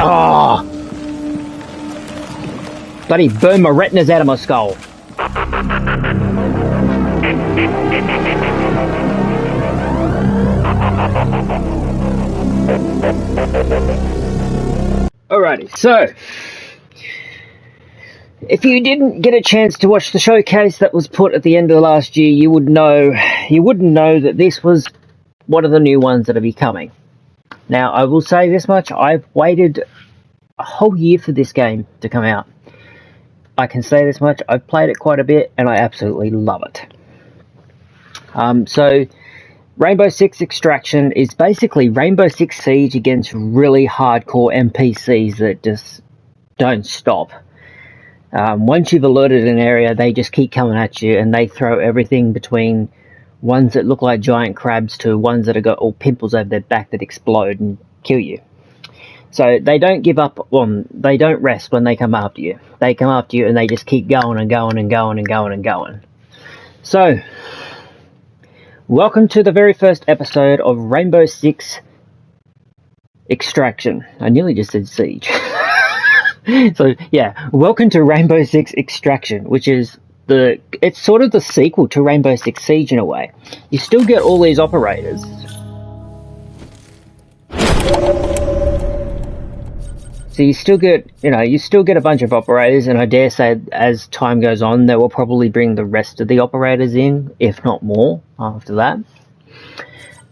Oh! Bloody burn my retinas out of my skull. Alrighty, so if you didn't get a chance to watch the showcase that was put at the end of the last year, you wouldn't know that this was one of the new ones that will be coming. Now, I will say this much, I've waited a whole year for this game to come out. I can say this much, I've played it quite a bit and I absolutely love it. So Rainbow Six Extraction is basically Rainbow Six Siege against really hardcore NPCs that just don't stop. Once you've alerted an area, they just keep coming at you, and they throw everything between ones that look like giant crabs to ones that have got all pimples over their back that explode and kill you. So they don't give up on, they don't rest when they come after you. They come after you and they just keep going and going and going and going and going. So, welcome to the very first episode of Rainbow Six Extraction. I nearly just said Siege. So, yeah, welcome to Rainbow Six Extraction, which is it's sort of the sequel to Rainbow Six Siege in a way. You still get all these operators. So you still get a bunch of operators, and I dare say as time goes on, they will probably bring the rest of the operators in, if not more, after that.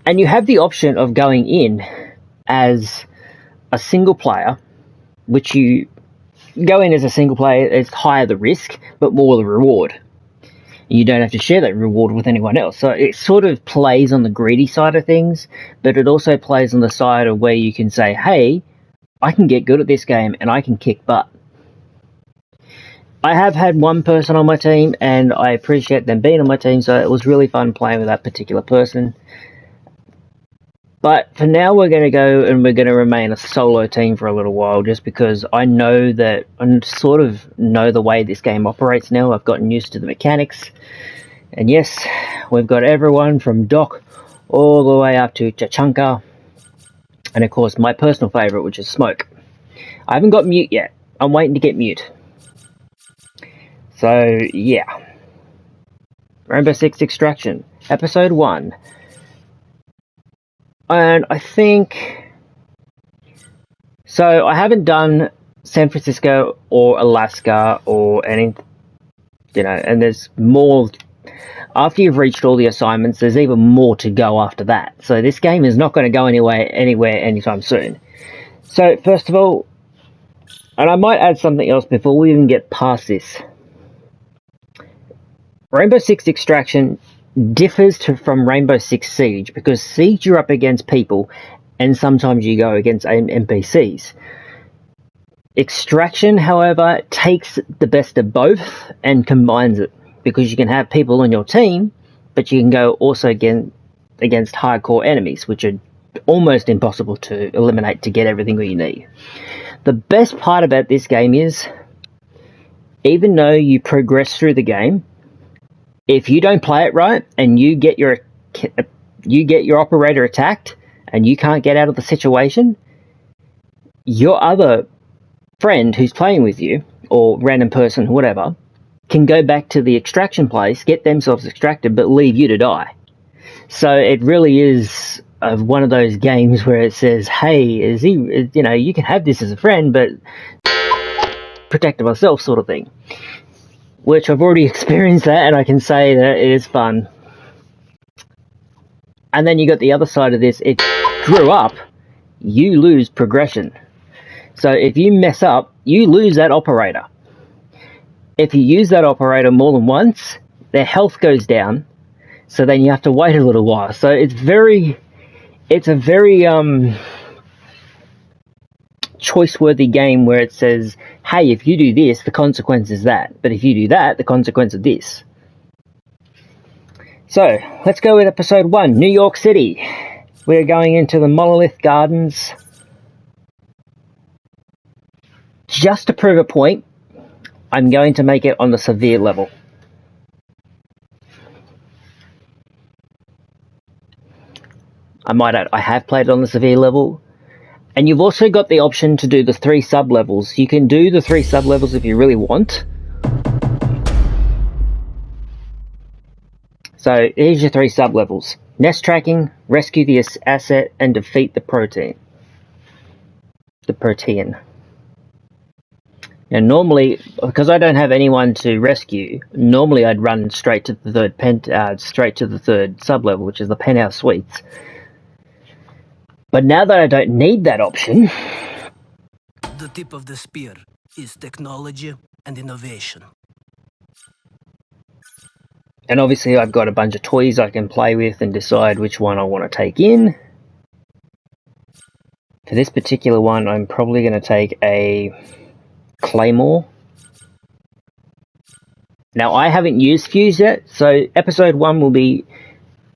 And you have the option of going in as a single player, which you go in as a single player, it's higher the risk, but more the reward. You don't have to share that reward with anyone else. So it sort of plays on the greedy side of things, but it also plays on the side of where you can say, hey, I can get good at this game and I can kick butt. I have had one person on my team and I appreciate them being on my team, so it was really fun playing with that particular person. But for now, we're going to go and we're going to remain a solo team for a little while, just because I know that I sort of know the way this game operates now. I've gotten used to the mechanics. And yes, we've got everyone from Doc all the way up to Chachanka. And of course, my personal favourite, which is Smoke. I haven't got Mute yet. I'm waiting to get Mute. So, yeah. Rainbow Six Extraction, Episode 1. And I think... So, I haven't done San Francisco or Alaska or any... and there's more... After you've reached all the assignments, there's even more to go after that. So this game is not going to go anywhere anytime soon. So, first of all... And I might add something else before we even get past this. Rainbow Six Extraction differs from Rainbow Six Siege, because Siege you're up against people and sometimes you go against NPCs. Extraction, however, takes the best of both and combines it, because you can have people on your team, but you can go also against hardcore enemies, which are almost impossible to eliminate to get everything that you need. The best part about this game is, even though you progress through the game, if you don't play it right and you get your operator attacked and you can't get out of the situation, your other friend who's playing with you, or random person, whatever, can go back to the extraction place, get themselves extracted, but leave you to die. So it really is one of those games where it says, hey, you can have this as a friend, but protect myself sort of thing. Which I've already experienced that, and I can say that it is fun. And then you got the other side of this. It grew up, you lose progression. So if you mess up, you lose that operator. If you use that operator more than once, their health goes down. So then you have to wait a little while. So it's a very choice-worthy game where it says, hey, if you do this, the consequence is that. But if you do that, the consequence is this. So, let's go with Episode 1, New York City. We're going into the Monolith Gardens. Just to prove a point, I'm going to make it on the severe level. I might add, I have played it on the severe level, And you've also got the option to do the 3 sub-levels. You can do the 3 sub-levels if you really want. So here's your 3 sub-levels. Nest tracking, rescue the asset, and defeat the protein. The protean. Now normally, because I don't have anyone to rescue, normally I'd run straight to the third sub-level, which is the penthouse suites. But now that I don't need that option... The tip of the spear is technology and innovation. And obviously I've got a bunch of toys I can play with and decide which one I want to take in. For this particular one, I'm probably going to take a Claymore. Now I haven't used Fuse yet, so episode 1 will be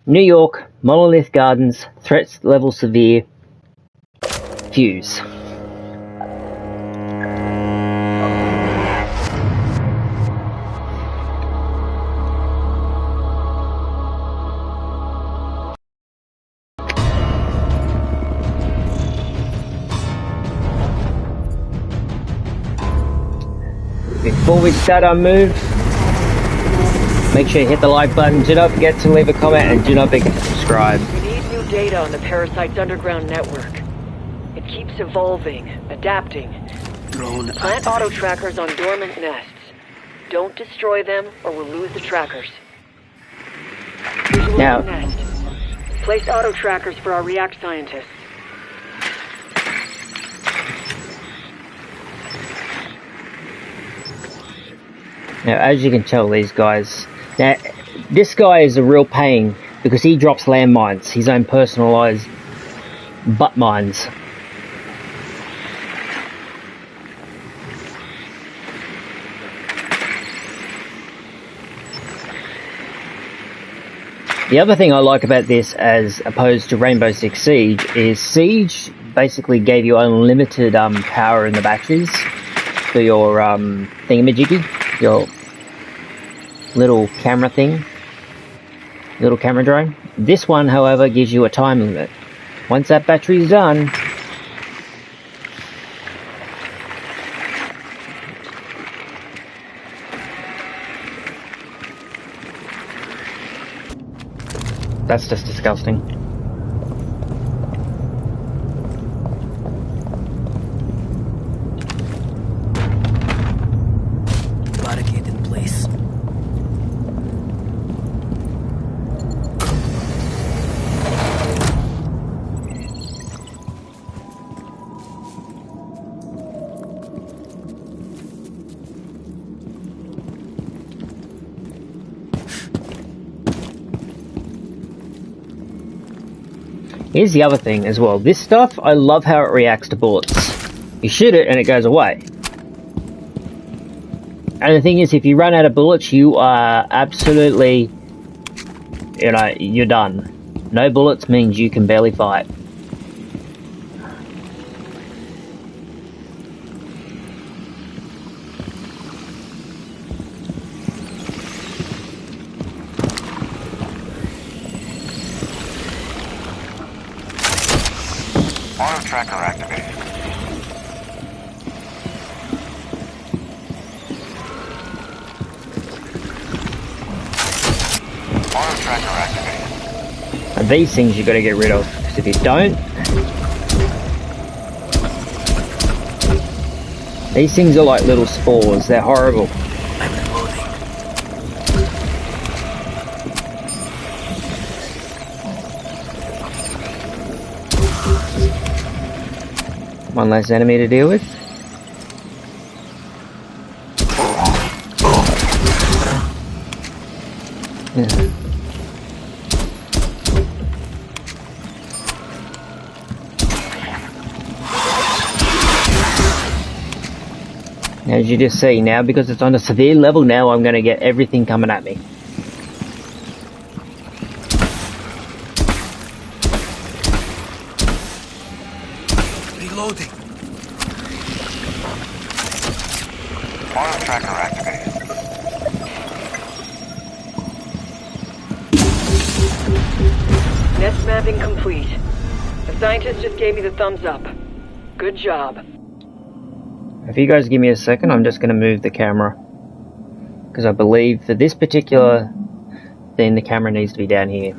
New York, Monolith Gardens, Threats Level Severe, Fuse. Before we start our move, make sure you hit the like button, do not forget to leave a comment, and do not forget to subscribe. We need new data on the parasite's underground network. It keeps evolving, adapting. Drone Plant auto trackers on dormant nests. Don't destroy them or we'll lose the trackers. Visualize Now, the nest. Place auto trackers for our React scientists. Now, as you can tell, these guys... Now, this guy is a real pain because he drops landmines, his own personalised butt mines. The other thing I like about this, as opposed to Rainbow Six Siege, is Siege basically gave you unlimited power in the batteries for your thingamajiggy, your little camera thing, little camera drone. This one, however, gives you a time limit. Once that battery's done, that's just disgusting. barricade in place. Here's the other thing as well. This stuff, I love how it reacts to bullets. You shoot it and it goes away. And the thing is, if you run out of bullets, you are absolutely, you're done. No bullets means you can barely fight. Auto tracker activated. Auto tracker activated. And these things you got to get rid of, because if you don't, these things are like little spores. They're horrible. I'm reloading. One less enemy to deal with. Yeah. As you just see now, because it's on a severe level now, I'm going to get everything coming at me. Reloading. Auto tracker activated. Nest mapping complete. The scientist just gave me the thumbs up. Good job. If you guys give me a second, I'm just going to move the camera. Because I believe for this particular thing, the camera needs to be down here.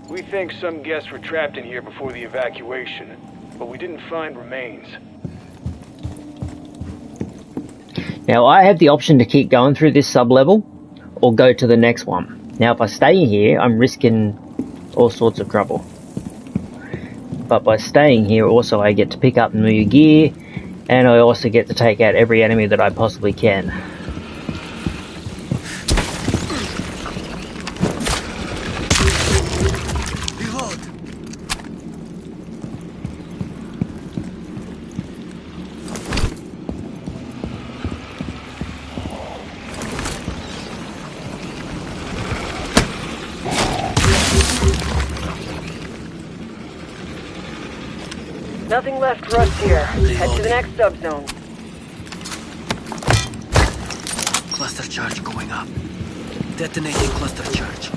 We think some guests were trapped in here before the evacuation, but we didn't find remains. Now I have the option to keep going through this sub-level or go to the next one. Now if I stay here, I'm risking all sorts of trouble. But by staying here also I get to pick up new gear, and I also get to take out every enemy that I possibly can. Reload. Nothing left for us here. Head to the next subzone. Cluster charge going up. Detonating cluster charge.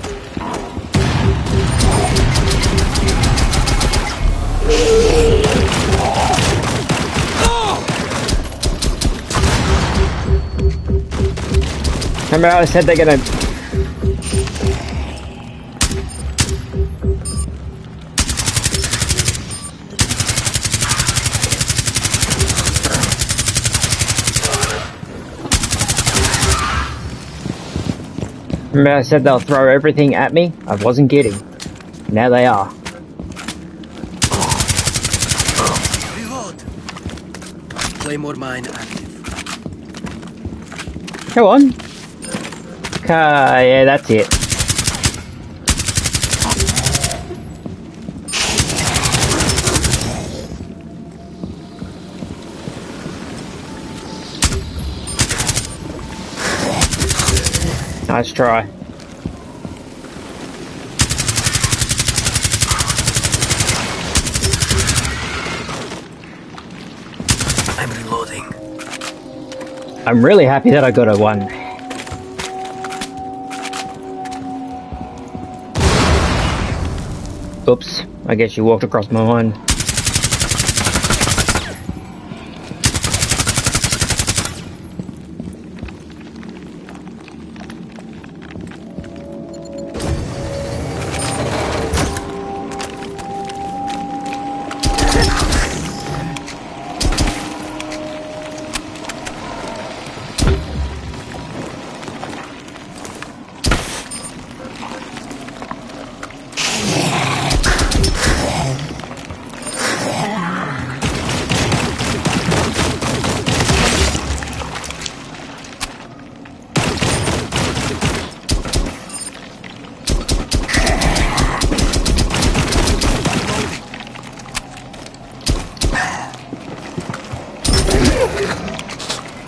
Remember I said they're gonna... Remember I said they'll throw everything at me? I wasn't kidding. Now they are. Reload. Claymore mine active. Come on. Yeah, that's it. Nice try. I'm reloading. I'm really happy that I got a 1. Oops, I guess you walked across my line.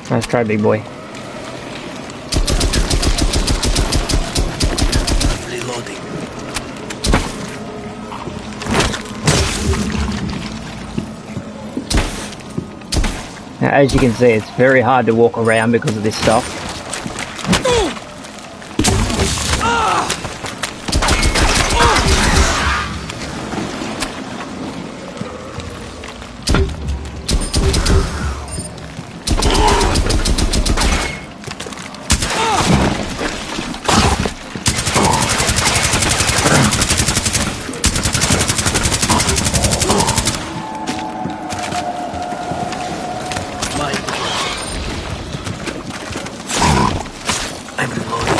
Nice try, big boy. Reloading. Now, as you can see, it's very hard to walk around because of this stuff. I'm reloading.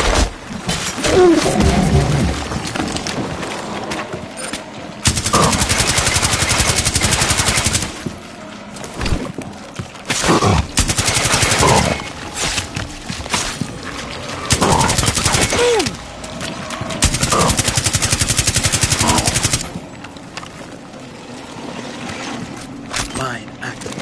Mine active.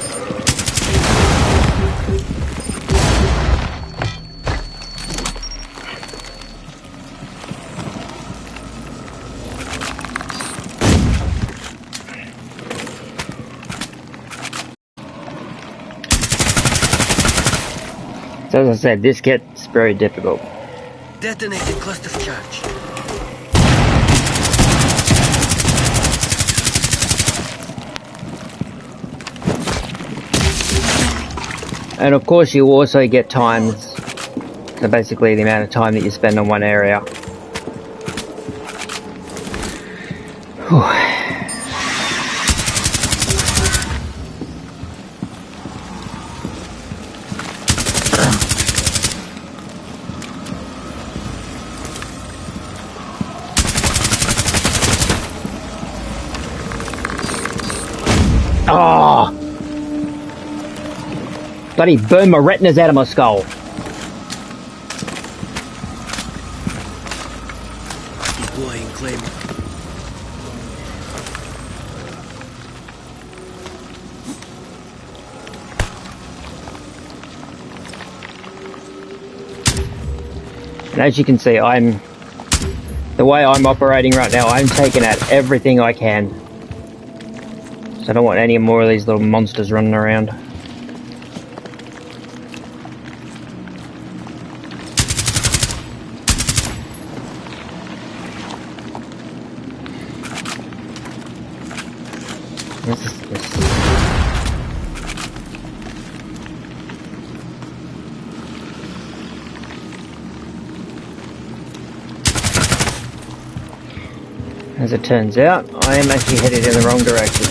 So as I said, this gets very difficult. Detonating cluster charge. And of course you also get times, so basically the amount of time that you spend on one area. Whew. Oh! Bloody burn my retinas out of my skull. Deploying claim. And as you can see, the way I'm operating right now, I'm taking out everything I can. So I don't want any more of these little monsters running around. This. As it turns out, I am actually headed in the wrong direction.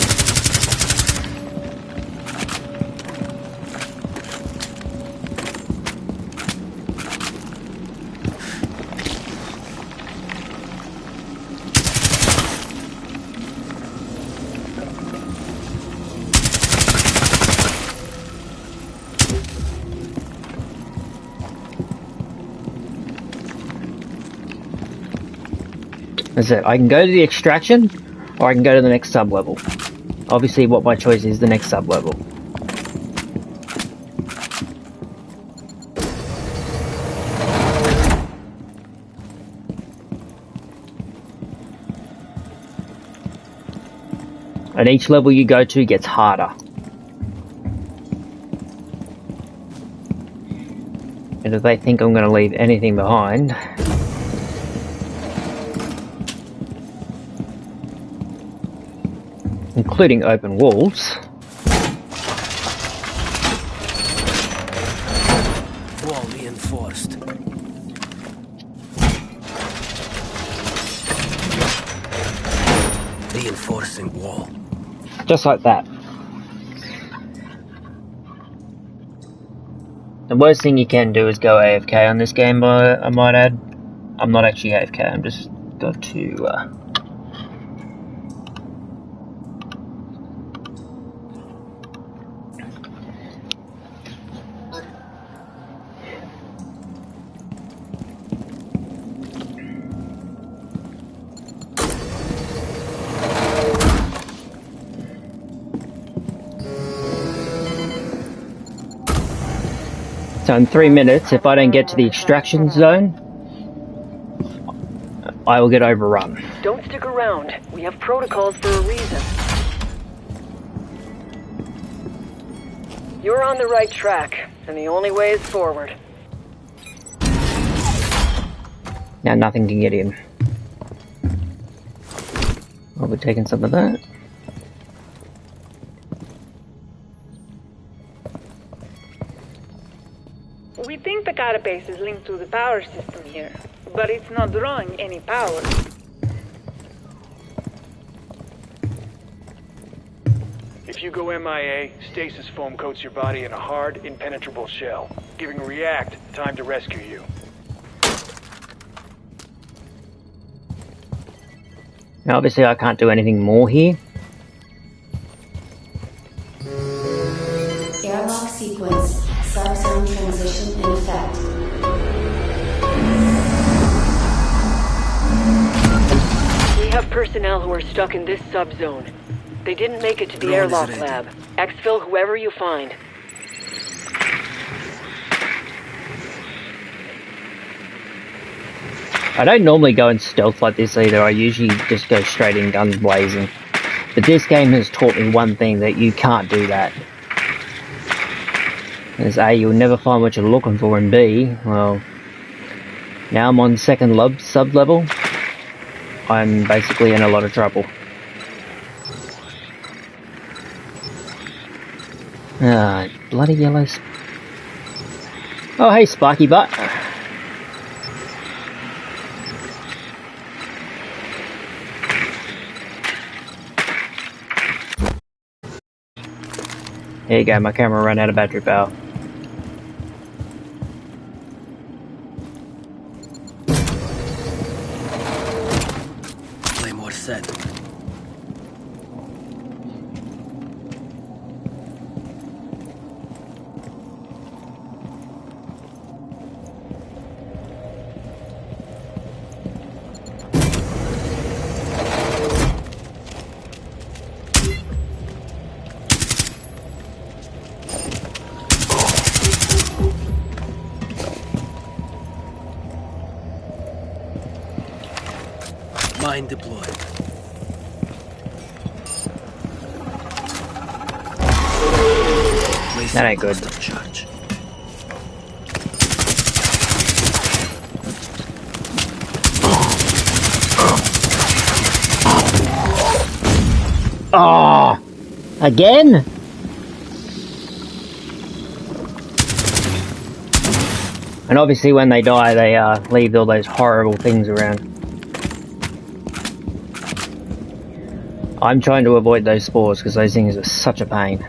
That's it. I can go to the extraction, or I can go to the next sub-level. Obviously, what my choice is, the next sub-level. And each level you go to gets harder. And if they think I'm going to leave anything behind... including open walls. Wall reinforced. Reinforcing wall. Just like that. The worst thing you can do is go AFK on this game, I might add. I'm not actually AFK, I'm just got to... So in 3 minutes, if I don't get to the extraction zone, I will get overrun. Don't stick around. We have protocols for a reason. You're on the right track, and the only way is forward. Now nothing can get in. I'll be taking some of that. We think the carapace is linked to the power system here, but it's not drawing any power. If you go MIA, stasis foam coats your body in a hard, impenetrable shell, giving React time to rescue you. Now obviously I can't do anything more here. Airlock sequence. Subzone transition in effect. We have personnel who are stuck in this subzone. They didn't make it to the Drone is airlock ready. lab. Exfil whoever you find. I don't normally go in stealth like this either, I usually just go straight in guns blazing. But this game has taught me one thing, that you can't do that. As A, you'll never find what you're looking for, and B, well, now I'm on second sub-level, I'm basically in a lot of trouble. Ah, bloody yellows. Oh, hey, Sparky Butt. There you go, my camera ran out of battery power. Claymore set. Mine deployed. That ain't good. Charge. Oh, again? And obviously when they die, they leave all those horrible things around. I'm trying to avoid those spores because those things are such a pain.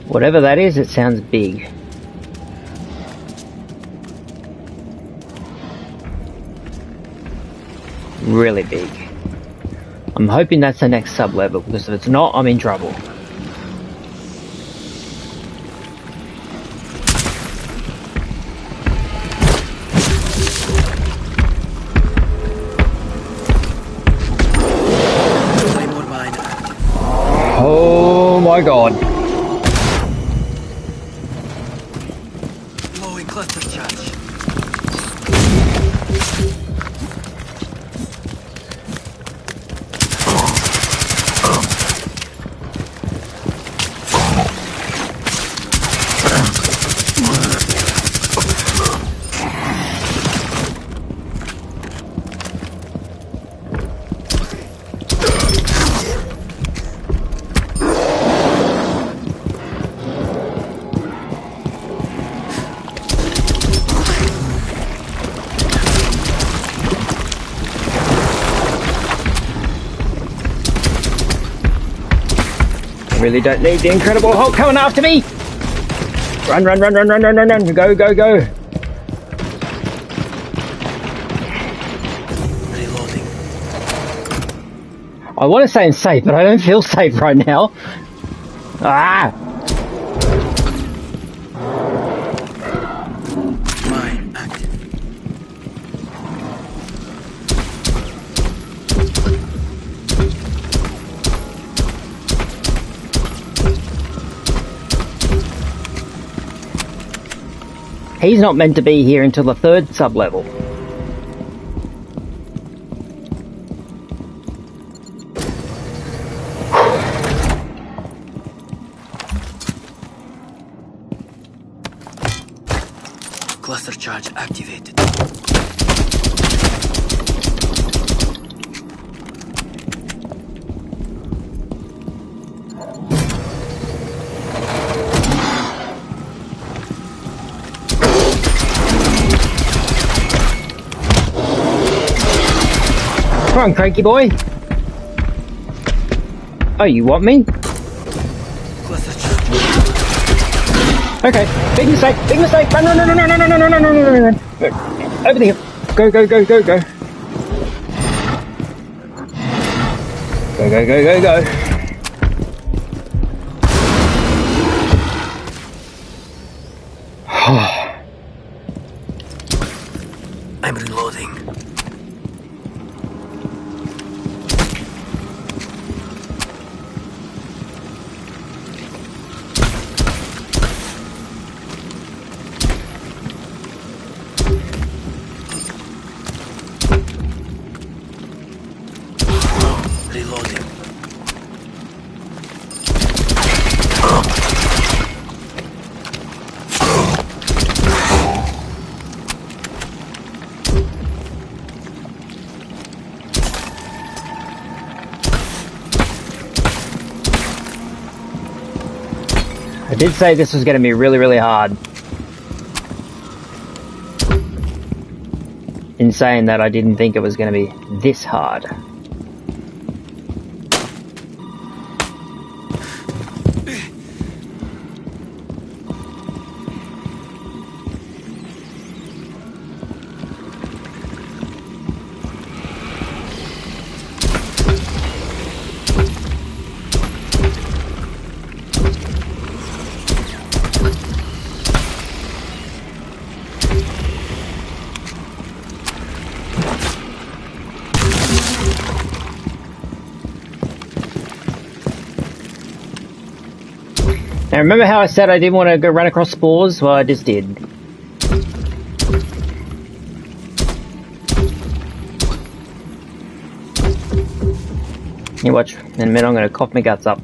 Whatever that is, it sounds big. Really big. I'm hoping that's the next sub-level, because if it's not, I'm in trouble. Oh my god. Blowing cluster charge. Really don't need the Incredible Hulk coming after me! Run, run, run, run, run, run, run, run, go, go, go! Reloading. I want to say I'm safe, but I don't feel safe right now. Ah! Mine active. He's not meant to be here until the 3rd sub-level. Cluster charge activated. Come on, cranky boy. Oh, you want me? Cluster charge. Okay, big mistake, big mistake. Run, run, run, run, run, run, run, run, run, run, run, run. Over the hill. Go, go, go, go, go. Go, go, go, go, go. I'm reloading. I did say this was going to be really, really hard. In saying that, I didn't think it was going to be this hard. Now remember how I said I didn't want to go run across spores? Well, I just did. You watch, in a minute I'm going to cough my guts up.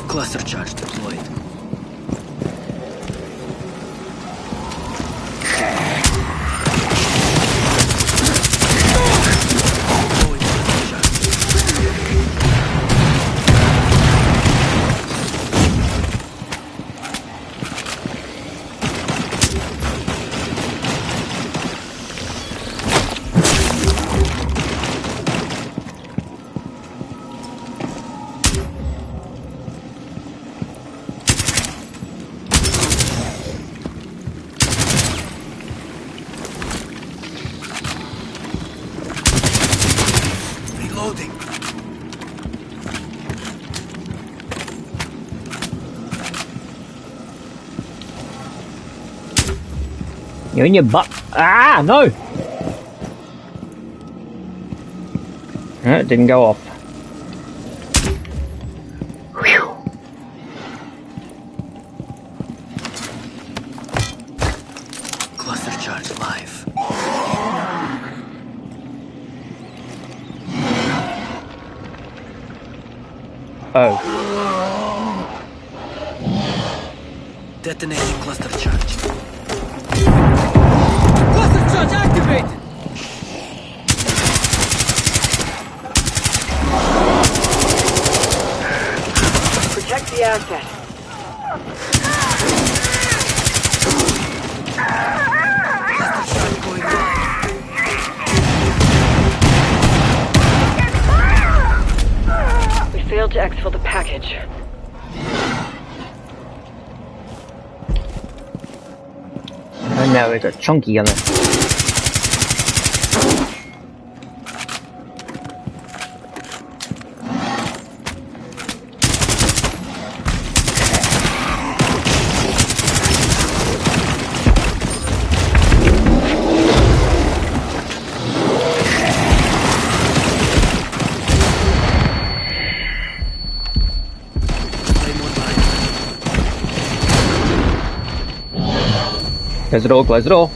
Cluster charge deployed. Reloading. You're in your butt. Ah, no! No, it didn't go off. Whew. Cluster charge live. Oh. Detonating cluster charge. Cluster charge activated! Protect the asset. Cluster charge going live. We failed to exfil the package. And now it's a chunky on it. Close the door, close the door.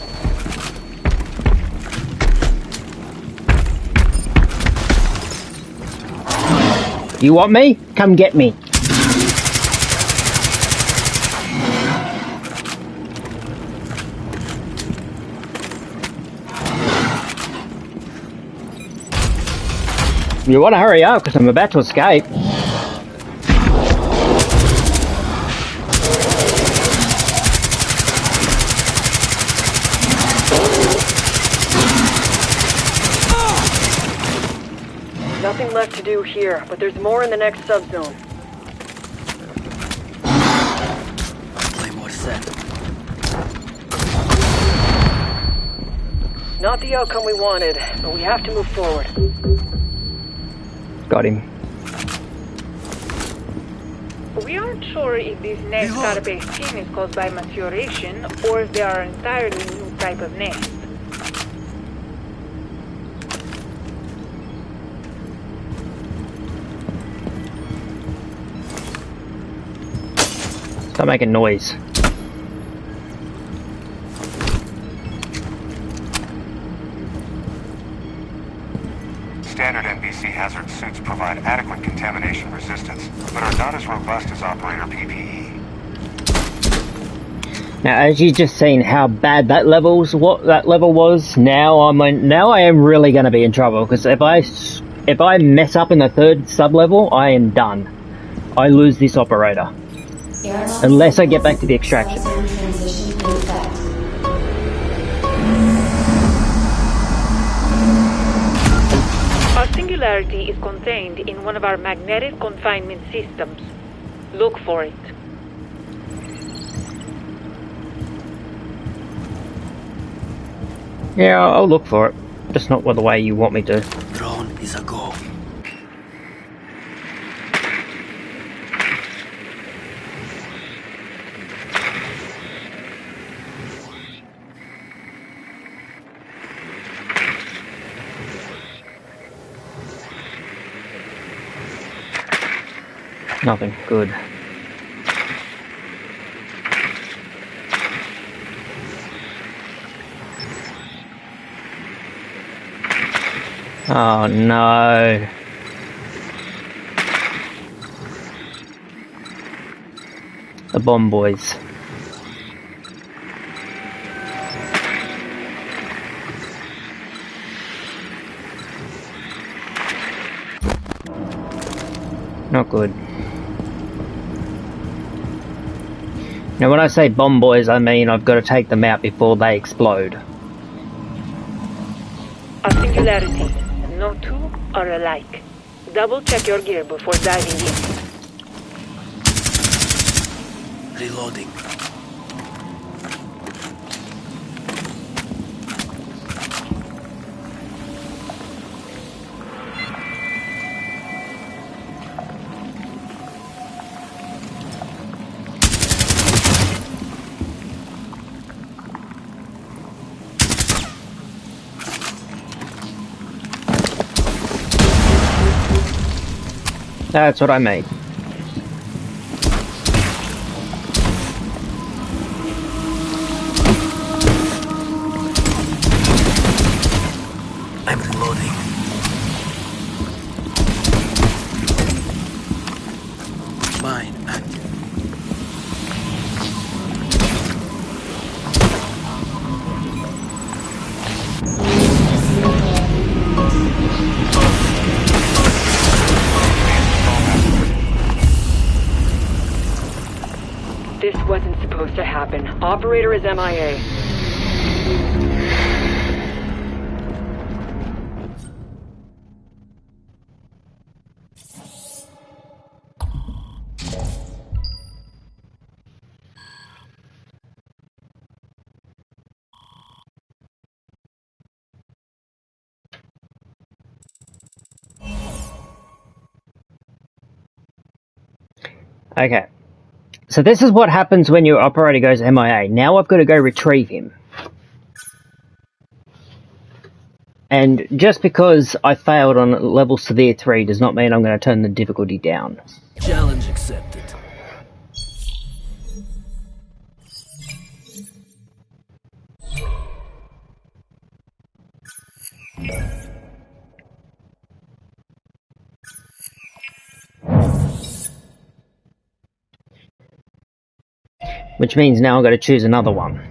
You want me? Come get me. You want to hurry up because I'm about to escape. Nothing left to do here, but there's more in the next subzone. Claymore set. Not the outcome we wanted, but we have to move forward. Got him. We aren't sure if this nest database skin is caused by maturation or if they are an entirely new type of nest. Stop making noise. Standard NBC hazard suits provide adequate contamination resistance, but are not as robust as operator PPE. Now, as you just seen how bad that level was, now I am really going to be in trouble, because if I mess up in the third sub-level, I am done. I lose this operator. Unless I get back to the extraction. Transition in effect. Our singularity is contained in one of our magnetic confinement systems. Look for it. Yeah, I'll look for it. Just not the way you want me to. Drone is a go. Nothing good. Oh no. The bomb boys. Not good. Now when I say bomb boys, I mean I've got to take them out before they explode. Our singularity. No two are alike. Double check your gear before diving in. Reloading. That's what I mean. I'm reloading. Mine active. This wasn't supposed to happen. Operator is MIA. Okay. So this is what happens when your operator goes MIA. Now I've got to go retrieve him. And just because I failed on level severe 3 does not mean I'm going to turn the difficulty down. Challenge accepted. Which means now I've got to choose another one.